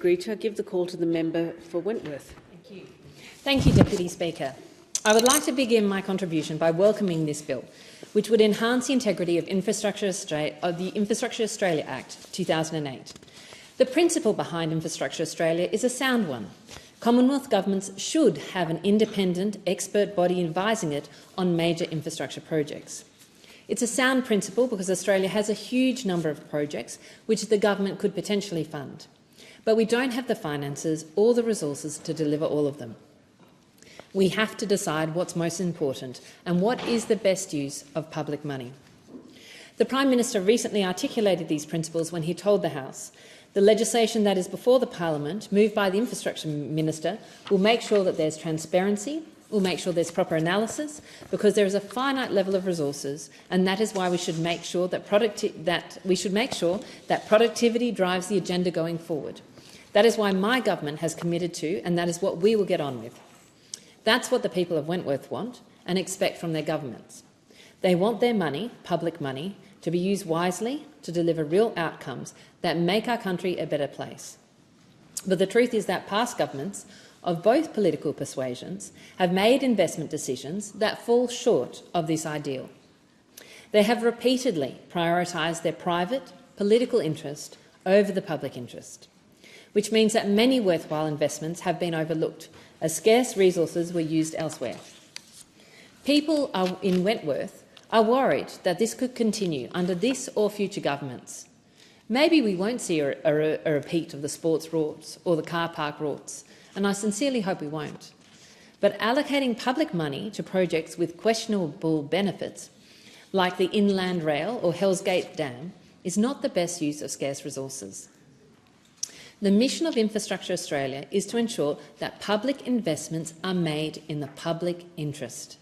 I give the call to the member for Wentworth. Thank you. Thank you, Deputy Speaker. I would like to begin my contribution by welcoming this bill, which would enhance the integrity of the Infrastructure Australia Act 2008. The principle behind Infrastructure Australia is a sound one. Commonwealth governments should have an independent expert body advising it on major infrastructure projects. It's a sound principle because Australia has a huge number of projects which the government could potentially fund. But we don't have the finances or the resources to deliver all of them. We have to decide what's most important and what is the best use of public money. The Prime Minister recently articulated these principles when he told the House the legislation that is before the Parliament, moved by the Infrastructure Minister, will make sure that there's transparency, will make sure there's proper analysis, because there is a finite level of resources, and that is why we should make sure that productivity drives the agenda going forward. That is why my government has committed to, and that is what we will get on with. That's what the people of Wentworth want and expect from their governments. They want their money, public money, to be used wisely to deliver real outcomes that make our country a better place. But the truth is that past governments of both political persuasions have made investment decisions that fall short of this ideal. They have repeatedly prioritised their private political interest over the public interest, which means that many worthwhile investments have been overlooked as scarce resources were used elsewhere. People in Wentworth are worried that this could continue under this or future governments. Maybe we won't see a repeat of the sports rorts or the car park rorts, and I sincerely hope we won't. But allocating public money to projects with questionable benefits, like the Inland Rail or Hell's Gate Dam, is not the best use of scarce resources. The mission of Infrastructure Australia is to ensure that public investments are made in the public interest.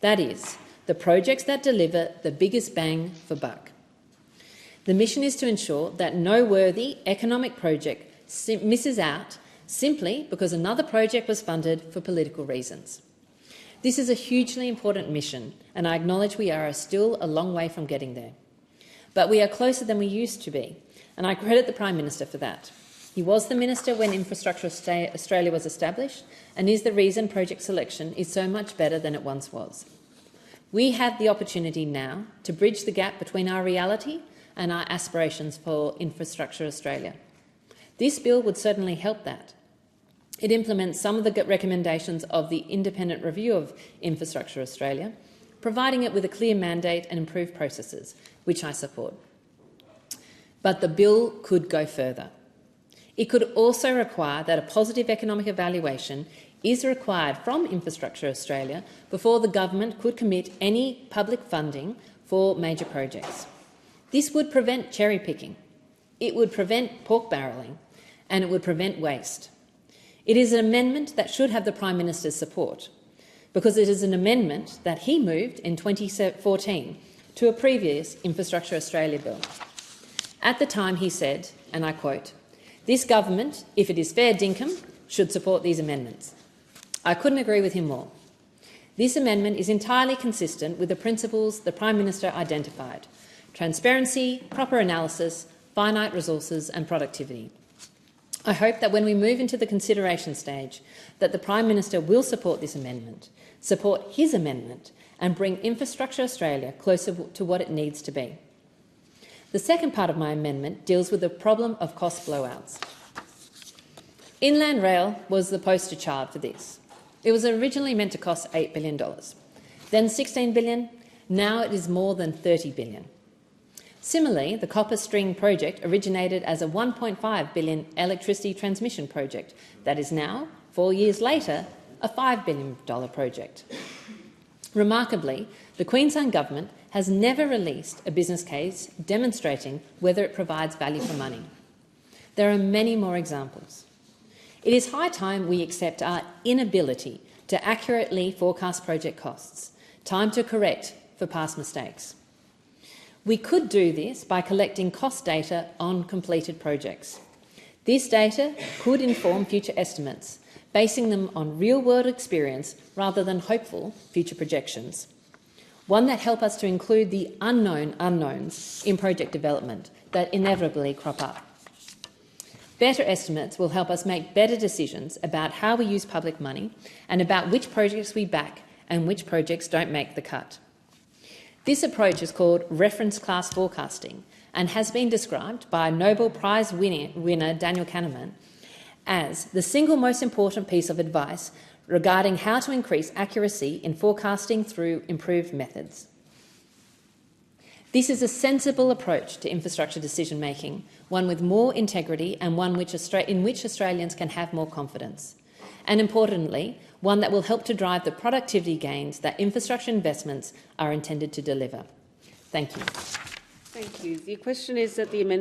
That is, the projects that deliver the biggest bang for buck. The mission is to ensure that no worthy economic project misses out simply because another project was funded for political reasons. This is a hugely important mission, and I acknowledge we are still a long way from getting there. But we are closer than we used to be, and I credit the Prime Minister for that. He was the Minister when Infrastructure Australia was established and is the reason project selection is so much better than it once was. We have the opportunity now to bridge the gap between our reality and our aspirations for Infrastructure Australia. This bill would certainly help that. It implements some of the recommendations of the independent review of Infrastructure Australia, providing it with a clear mandate and improved processes, which I support. But the bill could go further. It could also require that a positive economic evaluation is required from Infrastructure Australia before the government could commit any public funding for major projects. This would prevent cherry picking, it would prevent pork barrelling, and it would prevent waste. It is an amendment that should have the Prime Minister's support, because it is an amendment that he moved in 2014 to a previous Infrastructure Australia bill. At the time he said, and I quote, "This government, if it is fair dinkum, should support these amendments." I couldn't agree with him more. This amendment is entirely consistent with the principles the Prime Minister identified: transparency, proper analysis, finite resources and productivity. I hope that when we move into the consideration stage, that the Prime Minister will support this amendment, support his amendment, and bring Infrastructure Australia closer to what it needs to be. The second part of my amendment deals with the problem of cost blowouts. Inland Rail was the poster child for this. It was originally meant to cost $8 billion, then $16 billion, now it is more than $30 billion. Similarly, the Copper String project originated as a $1.5 billion electricity transmission project that is now, 4 years later, a $5 billion project. Remarkably, the Queensland Government has never released a business case demonstrating whether it provides value for money. There are many more examples. It is high time we accept our inability to accurately forecast project costs. Time to correct for past mistakes. We could do this by collecting cost data on completed projects. This data could inform future estimates, basing them on real-world experience rather than hopeful future projections. One that help us to include the unknown unknowns in project development that inevitably crop up. Better estimates will help us make better decisions about how we use public money and about which projects we back and which projects don't make the cut. This approach is called reference class forecasting and has been described by Nobel Prize winner Daniel Kahneman as the single most important piece of advice regarding how to increase accuracy in forecasting through improved methods. This is a sensible approach to infrastructure decision-making, one with more integrity and one in which Australians can have more confidence. And importantly, one that will help to drive the productivity gains that infrastructure investments are intended to deliver. Thank you. Thank you. The question is that the amendment